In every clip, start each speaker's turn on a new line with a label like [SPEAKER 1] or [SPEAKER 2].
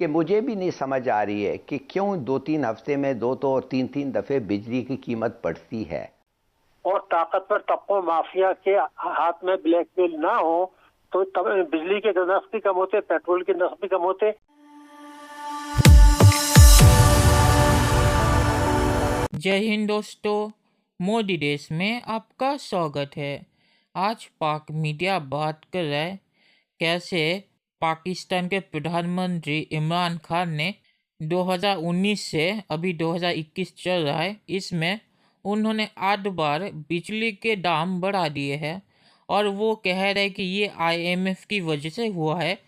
[SPEAKER 1] कि मुझे भी नहीं समझ आ रही है कि क्यों 2-3 हफ्ते में 2 और 3-3 दफ़े बिजली की कीमत बढ़ती है।
[SPEAKER 2] और ताकतवर तबकों माफिया के हाथ में ब्लैकमेल ना हो तो तब बिजली के नर्ख भी कम होते, पेट्रोल के नर्ख भी कम होते।
[SPEAKER 3] जय हिंद दोस्तों, मोदी देश में आपका स्वागत है। आज पाक मीडिया बात कर रहा है कैसे पाकिस्तान के प्रधानमंत्री इमरान खान ने 2019 से अभी 2021 चल रहा है, इसमें उन्होंने 8 बार बिजली के दाम बढ़ा दिए हैं। और वो कह रहे हैं कि ये IMF की वजह से हुआ है,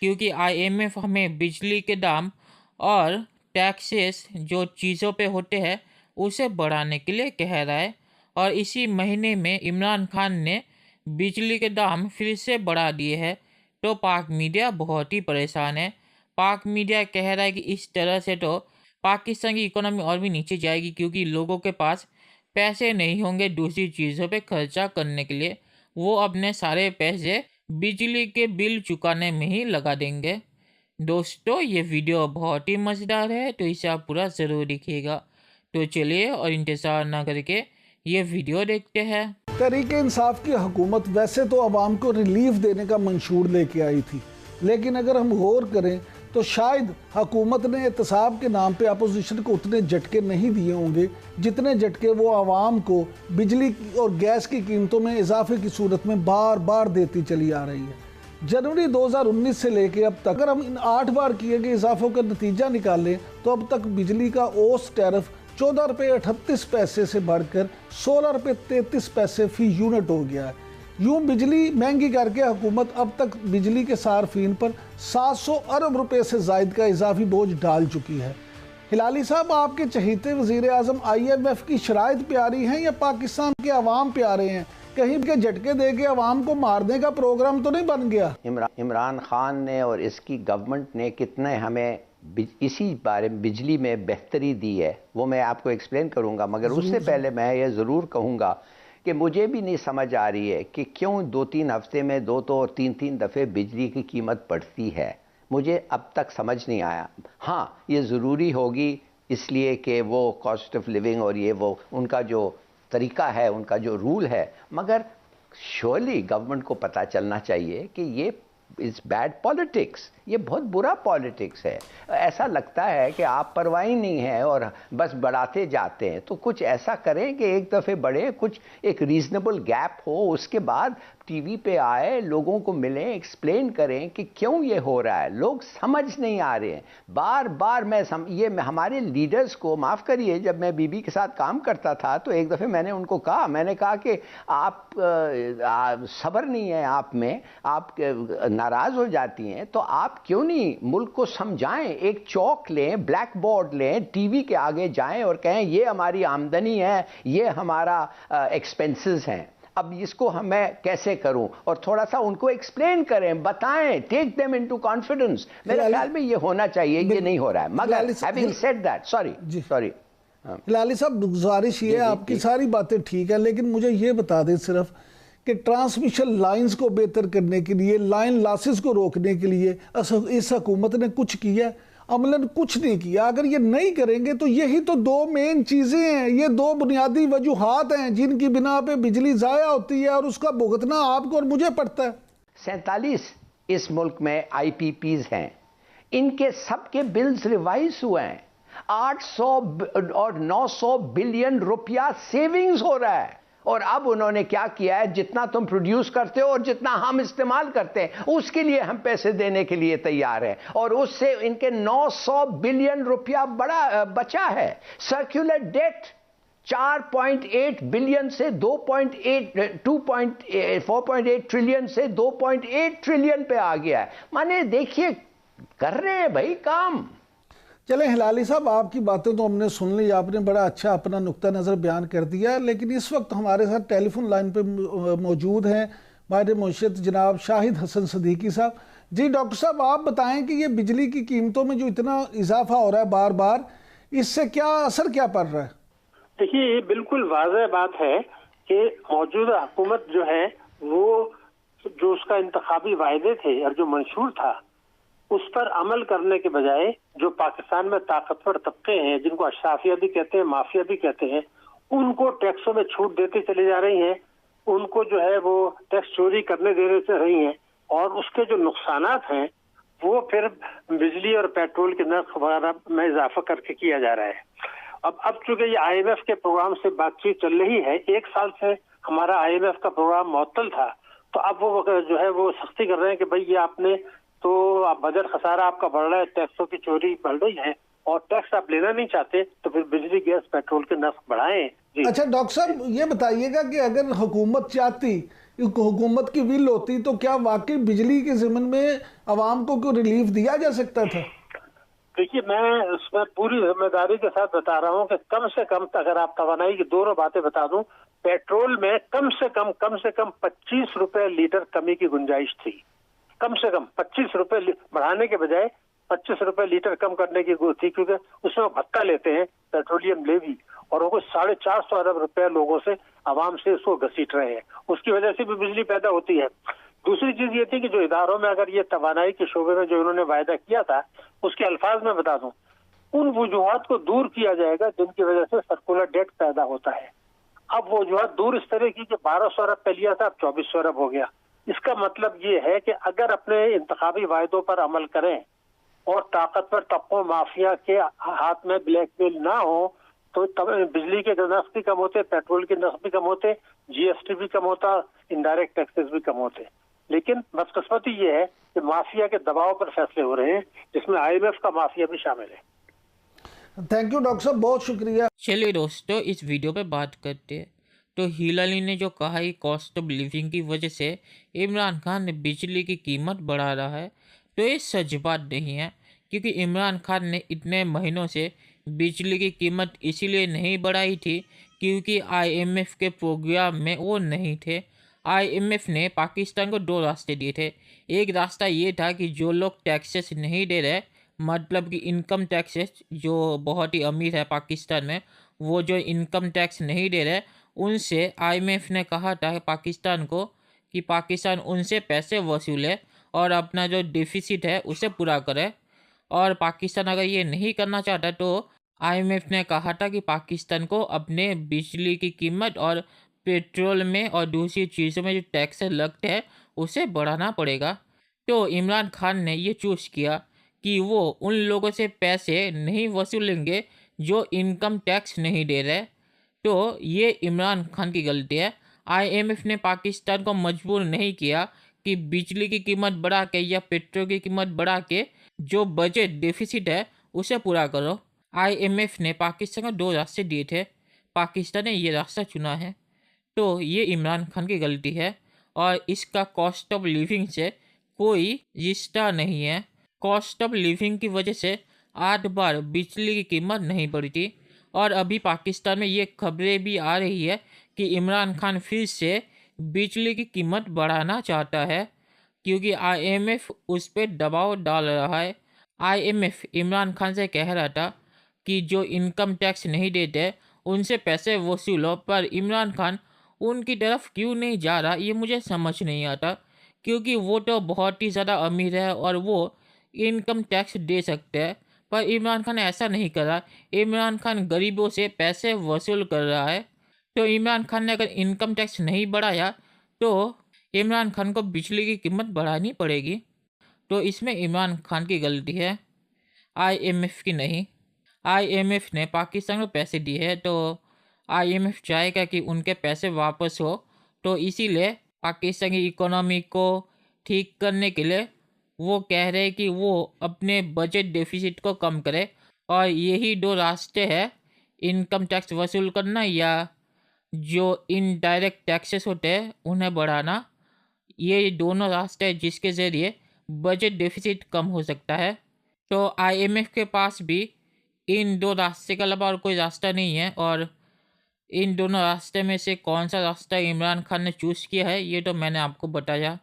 [SPEAKER 3] क्योंकि IMF हमें बिजली के दाम और टैक्सेस जो चीज़ों पे होते हैं उसे बढ़ाने के लिए कह रहा है। और इसी महीने में इमरान खान ने बिजली के दाम फिर से बढ़ा दिए हैं, तो पाक मीडिया बहुत ही परेशान है। पाक मीडिया कह रहा है कि इस तरह से तो पाकिस्तान की इकोनॉमी और भी नीचे जाएगी, क्योंकि लोगों के पास पैसे नहीं होंगे दूसरी चीज़ों पे खर्चा करने के लिए, वो अपने सारे पैसे बिजली के बिल चुकाने में ही लगा देंगे। दोस्तों, ये वीडियो बहुत ही मज़ेदार है, तो इसे आप पूरा ज़रूर देखिएगा। तो चलिए और इंतज़ार ना करके ये वीडियो देखते हैं।
[SPEAKER 4] तहरीक इंसाफ की हुकूमत वैसे तो आवाम को रिलीफ देने का मंशूर लेके आई थी, लेकिन अगर हम गौर करें तो शायद हुकूमत ने एहतसाब के नाम पे अपोजिशन को उतने झटके नहीं दिए होंगे जितने झटके वो आवाम को बिजली और गैस की कीमतों में इजाफे की सूरत में बार बार देती चली आ रही है। जनवरी 2019 से लेके अब तक अगर हम इन 8 बार किए गए इजाफों का नतीजा निकालें तो अब तक बिजली का औसत टैरिफ 14 रुपये 38 पैसे से बढ़कर 16 रुपये 33 पैसे फी यूनिट हो गया है। यूँ बिजली महंगी करके हुकूमत अब तक बिजली के सार्फिन पर 700 अरब रुपए से जायद का इजाफी बोझ डाल चुकी है। हिलाली साहब, आपके चहीते वज़ीर आज़म IMF की शराइत प्यारी हैं या पाकिस्तान के अवाम प्यारे हैं? कहीं के झटके दे के अवाम को मारने का प्रोग्राम तो नहीं बन गया?
[SPEAKER 1] इमरान खान ने और इसकी गवर्नमेंट ने कितने हमें इसी बारे में बिजली में बेहतरी दी है वो मैं आपको एक्सप्लेन करूंगा, मगर उससे पहले मैं ये ज़रूर कहूँगा कि मुझे भी नहीं समझ आ रही है कि क्यों 2-3 हफ्ते में 2 और 3-3 दफ़े बिजली की कीमत बढ़ती है। मुझे अब तक समझ नहीं आया। हाँ, ये ज़रूरी होगी इसलिए कि वो कॉस्ट ऑफ लिविंग और ये वो उनका जो तरीका है, उनका जो रूल है, मगर श्योरली गवर्नमेंट को पता चलना चाहिए कि ये इट्स बैड पॉलिटिक्स, ये बहुत बुरा पॉलिटिक्स है। ऐसा लगता है कि आप परवाही नहीं है और बस बढ़ाते जाते हैं। तो कुछ ऐसा करें कि एक दफ़े बढ़े, कुछ एक रीज़नेबल गैप हो, उसके बाद टीवी पे आए, लोगों को मिलें, एक्सप्लेन करें कि क्यों ये हो रहा है। लोग समझ नहीं आ रहे हैं। बार बार मैं हमारे लीडर्स को, माफ़ करिए, जब मैं बीबी के साथ काम करता था तो एक दफ़े मैंने उनको कहा, मैंने कहा कि आप सब्र नहीं है आप में, आप नाराज़ हो जाती हैं, तो आप क्यों नहीं मुल्क को समझाएं, एक चौक लें, ब्लैक बोर्ड लें, टीवी के आगे जाएं और कहें ये हमारी आमदनी है, ये हमारा एक्सपेंसेस हैं, अब इसको मैं कैसे करूं, और थोड़ा सा उनको एक्सप्लेन करें, बताएं, टेक देम इनटू कॉन्फिडेंस। मेरे ख्याल में ये होना चाहिए, ये नहीं हो रहा है। मगर having said that, sorry
[SPEAKER 4] Hilali साहब, गुजारिश ये, आपकी सारी बातें ठीक है, लेकिन मुझे ये बता दें सिर्फ कि ट्रांसमिशन लाइंस को बेहतर करने के लिए, लाइन लॉसेस को रोकने के लिए इस हुकूमत ने कुछ किया? अमलन कुछ नहीं किया। अगर ये नहीं करेंगे तो यही तो 2 मेन चीज़ें हैं, ये 2 बुनियादी वजूहात हैं जिनकी बिना पे बिजली ज़ाया होती है और उसका भुगतना आपको और मुझे पड़ता है।
[SPEAKER 1] 47 इस मुल्क में IPPs हैं, इनके सबके बिल्स रिवाइज हुए हैं। 800 और 900 बिलियन रुपया सेविंग्स हो रहा है। और अब उन्होंने क्या किया है, जितना तुम प्रोड्यूस करते हो और जितना हम इस्तेमाल करते हैं उसके लिए हम पैसे देने के लिए तैयार हैं, और उससे इनके 900 बिलियन रुपया बचा है। सर्कुलर डेट 4.8 बिलियन से 4.8 ट्रिलियन से 2.8 ट्रिलियन पे आ गया है। माने देखिए, कर रहे हैं भाई काम।
[SPEAKER 4] चलें हिलाली साहब, आपकी बातें तो हमने सुन ली, आपने बड़ा अच्छा अपना नुक्ता नज़र बयान कर दिया, लेकिन इस वक्त हमारे साथ टेलीफोन लाइन पे मौजूद हैं माहिर मुर्शिद जनाब शाहिद हसन सदीकी साहब। जी डॉक्टर साहब, आप बताएं कि ये बिजली की कीमतों में जो इतना इजाफा हो रहा है बार बार, इससे क्या असर क्या पड़ रहा है?
[SPEAKER 2] देखिए, ये बिल्कुल वाज़ेह बात है कि मौजूदा हुकूमत जो है वो जो उसका इंतखाबी वायदे थे और जो मंशूर था उस पर अमल करने के बजाय जो पाकिस्तान में ताकतवर तबके हैं, जिनको अशराफिया भी कहते हैं, माफिया भी कहते हैं, उनको टैक्सों में छूट देते चले जा रही हैं, उनको जो है वो टैक्स चोरी करने दे रही हैं, और उसके जो नुकसानात हैं वो फिर बिजली और पेट्रोल के नर्ख वगैरह में इजाफा करके किया जा रहा है। अब चूंकि ये IMF के प्रोग्राम से बातचीत चल रही है, 1 साल से हमारा IMF का प्रोग्राम मुअत्तल था, तो अब वो जो है वो सख्ती कर रहे हैं कि भाई ये आपने तो बजट खसारा आपका बढ़ रहा है, टैक्सों की चोरी बढ़ रही है, और टैक्स आप लेना नहीं चाहते तो फिर बिजली गैस पेट्रोल के नर्ख बढ़ाएं। जी।
[SPEAKER 4] अच्छा डॉक्टर साहब, ये बताइएगा कि अगर हुकूमत चाहती, हुकूमत की विल होती, तो क्या वाकई बिजली के ज़िम्मन में आवाम को कोई रिलीफ दिया जा सकता था?
[SPEAKER 2] देखिए, मैं उसमें पूरी जिम्मेदारी के साथ बता रहा हूँ कि कम से कम, अगर आप तवानाई की दोनों बातें बता दूं, पेट्रोल में कम से कम 25 रुपए लीटर कमी की गुंजाइश थी। कम से कम 25 रुपए बढ़ाने के बजाय 25 रुपए लीटर कम करने की थी, क्योंकि उसमें भत्ता लेते हैं, पेट्रोलियम लेवी, और वो 450 अरब रुपए लोगों से, आवाम से उसको घसीट रहे हैं। उसकी वजह से भी बिजली पैदा होती है। दूसरी चीज ये थी कि जो इदारों में अगर ये तवानाई के शोबे में जो इन्होंने वायदा किया था, उसके अल्फाज में बता दूं, उन वजूहात को दूर किया जाएगा जिनकी वजह से सर्कुलर डेट पैदा होता है। अब वो वजूहात दूर इस तरह की कि 1200 अरब पे लिया था, अब 2400 अरब हो गया। इसका मतलब ये है कि अगर अपने इंतखाबी वायदों पर अमल करें और ताकतवर तबकों, माफिया के हाथ में ब्लैकमेल ना हो, तो तब बिजली के नर्ख भी कम होते, पेट्रोल के नर्ख भी कम होते, GST भी कम होता, इनडायरेक्ट टैक्सेस भी कम होते। लेकिन बदकिस्मती ये है कि माफिया के दबाव पर फैसले हो रहे हैं, जिसमें IMF का माफिया भी शामिल है।
[SPEAKER 4] थैंक यू डॉक्टर साहब, बहुत शुक्रिया।
[SPEAKER 3] चलिए दोस्तों, इस वीडियो पे बात करते हैं। तो हिलाली ने जो कहा कि कॉस्ट ऑफ लिविंग की वजह से इमरान खान ने बिजली की कीमत बढ़ा रहा है, तो ये सच बात नहीं है, क्योंकि इमरान खान ने इतने महीनों से बिजली की कीमत इसीलिए नहीं बढ़ाई थी क्योंकि IMF के प्रोग्राम में वो नहीं थे। IMF ने पाकिस्तान को 2 रास्ते दिए थे। एक रास्ता ये था कि जो लोग टैक्सेस नहीं दे रहे, मतलब कि इनकम टैक्सेस, जो बहुत ही अमीर है पाकिस्तान में, वो जो इनकम टैक्स नहीं दे रहे, उनसे IMF ने कहा था पाकिस्तान को कि पाकिस्तान उनसे पैसे वसूले और अपना जो डिफिसिट है उसे पूरा करे। और पाकिस्तान अगर ये नहीं करना चाहता तो IMF ने कहा था कि पाकिस्तान को अपने बिजली की कीमत और पेट्रोल में और दूसरी चीज़ों में जो टैक्स लगते हैं उसे बढ़ाना पड़ेगा। तो इमरान खान ने ये चूज़ किया कि वो उन लोगों से पैसे नहीं वसूलेंगे जो इनकम टैक्स नहीं दे रहे। तो ये इमरान खान की गलती है। IMF ने पाकिस्तान को मजबूर नहीं किया कि बिजली की कीमत बढ़ा के या पेट्रोल की कीमत बढ़ा के जो बजट डेफिसिट है उसे पूरा करो। IMF ने पाकिस्तान को 2 रास्ते दिए थे, पाकिस्तान ने ये रास्ता चुना है। तो ये इमरान खान की गलती है और इसका कॉस्ट ऑफ लिविंग से कोई रिश्ता नहीं है। कॉस्ट ऑफ लिविंग की वजह से 8 बार बिजली की कीमत नहीं बढ़ी थी, और अभी पाकिस्तान में ये खबरें भी आ रही है कि इमरान खान फिर से बिजली की कीमत बढ़ाना चाहता है क्योंकि IMF उस पर दबाव डाल रहा है। IMF इमरान खान से कह रहा था कि जो इनकम टैक्स नहीं देते उनसे पैसे वसूलो, पर इमरान खान उनकी तरफ क्यों नहीं जा रहा ये मुझे समझ नहीं आता, क्योंकि वो तो बहुत ही ज़्यादा अमीर है और वो इनकम टैक्स दे सकते हैं, पर इमरान खान ऐसा नहीं कर रहा। इमरान खान गरीबों से पैसे वसूल कर रहा है। तो इमरान खान ने अगर इनकम टैक्स नहीं बढ़ाया तो इमरान खान को बिजली की कीमत बढ़ानी पड़ेगी। तो इसमें इमरान खान की गलती है, IMF की नहीं। IMF ने पाकिस्तान को पैसे दिए हैं तो IMF चाहेगा कि उनके पैसे वापस हो, तो इसीलिए पाकिस्तान की इकोनॉमी को ठीक करने के लिए वो कह रहे हैं कि वो अपने बजट डेफिसिट को कम करे, और यही 2 रास्ते हैं, इनकम टैक्स वसूल करना या जो इनडायरेक्ट टैक्सेस होते हैं उन्हें बढ़ाना। ये दोनों रास्ते हैं जिसके ज़रिए बजट डेफिसिट कम हो सकता है। तो IMF के पास भी इन 2 रास्ते के अलावा और कोई रास्ता नहीं है, और इन दोनों रास्ते में से कौन सा रास्ता इमरान खान ने चूज़ किया है ये तो मैंने आपको बताया।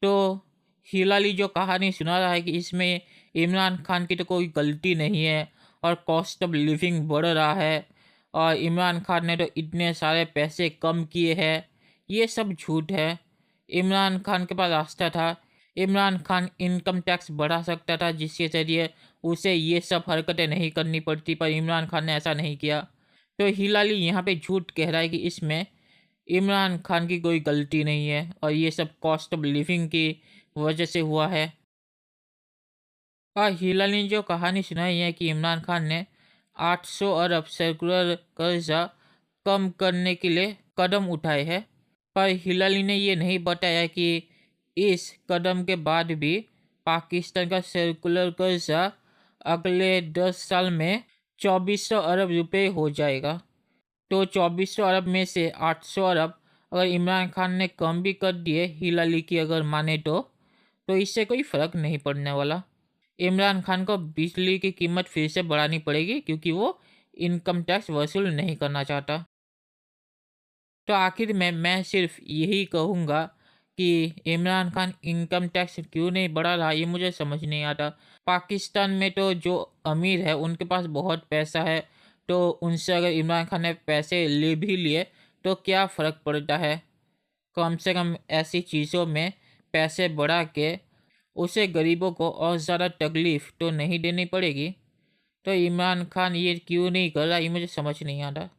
[SPEAKER 3] तो हिलाली जो कहानी सुना रहा है कि इसमें इमरान खान की तो कोई गलती नहीं है और कॉस्ट ऑफ लिविंग बढ़ रहा है और इमरान खान ने तो इतने सारे पैसे कम किए हैं, ये सब झूठ है। इमरान खान के पास रास्ता था, इमरान खान इनकम टैक्स बढ़ा सकता था जिसके ज़रिए उसे ये सब हरकतें नहीं करनी पड़ती, पर इमरान खान ने ऐसा नहीं किया। तो हिलाली यहाँ पे झूठ कह रहा है कि इसमें इमरान खान की कोई गलती नहीं है और ये सब कॉस्ट ऑफ लिविंग की वजह से हुआ है। और हिलाली ने जो कहानी सुनाई है कि इमरान खान ने 800 अरब सर्कुलर कर्जा कम करने के लिए कदम उठाए हैं, पर हिलाली ने ये नहीं बताया कि इस कदम के बाद भी पाकिस्तान का सर्कुलर कर्जा अगले 10 साल में 2400 अरब रुपए हो जाएगा। तो 2400 अरब में से 800 अरब अगर इमरान खान ने कम भी कर दिए हिलाली की अगर माने तो इससे कोई फ़र्क नहीं पड़ने वाला। इमरान खान को बिजली की कीमत फिर से बढ़ानी पड़ेगी क्योंकि वो इनकम टैक्स वसूल नहीं करना चाहता। तो आखिर में मैं सिर्फ यही कहूँगा कि इमरान खान इनकम टैक्स क्यों नहीं बढ़ा रहा ये मुझे समझ नहीं आता। पाकिस्तान में तो जो अमीर है उनके पास बहुत पैसा है, तो उनसे अगर इमरान खान ने पैसे ले भी लिए तो क्या फ़र्क पड़ता है। कम से कम ऐसी चीज़ों में पैसे बढ़ा के उसे गरीबों को और ज़्यादा तकलीफ़ तो नहीं देनी पड़ेगी। तो इमरान खान ये क्यों नहीं कर रहा ये मुझे समझ नहीं आता।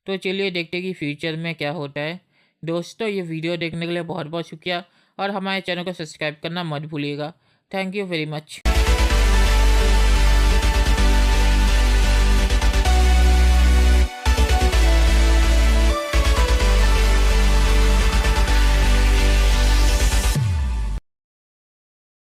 [SPEAKER 3] तो चलिए देखते हैं कि फ्यूचर में क्या होता है। दोस्तों ये वीडियो देखने के लिए बहुत बहुत शुक्रिया और हमारे चैनल को सब्सक्राइब करना मत भूलिएगा। Thank you very much.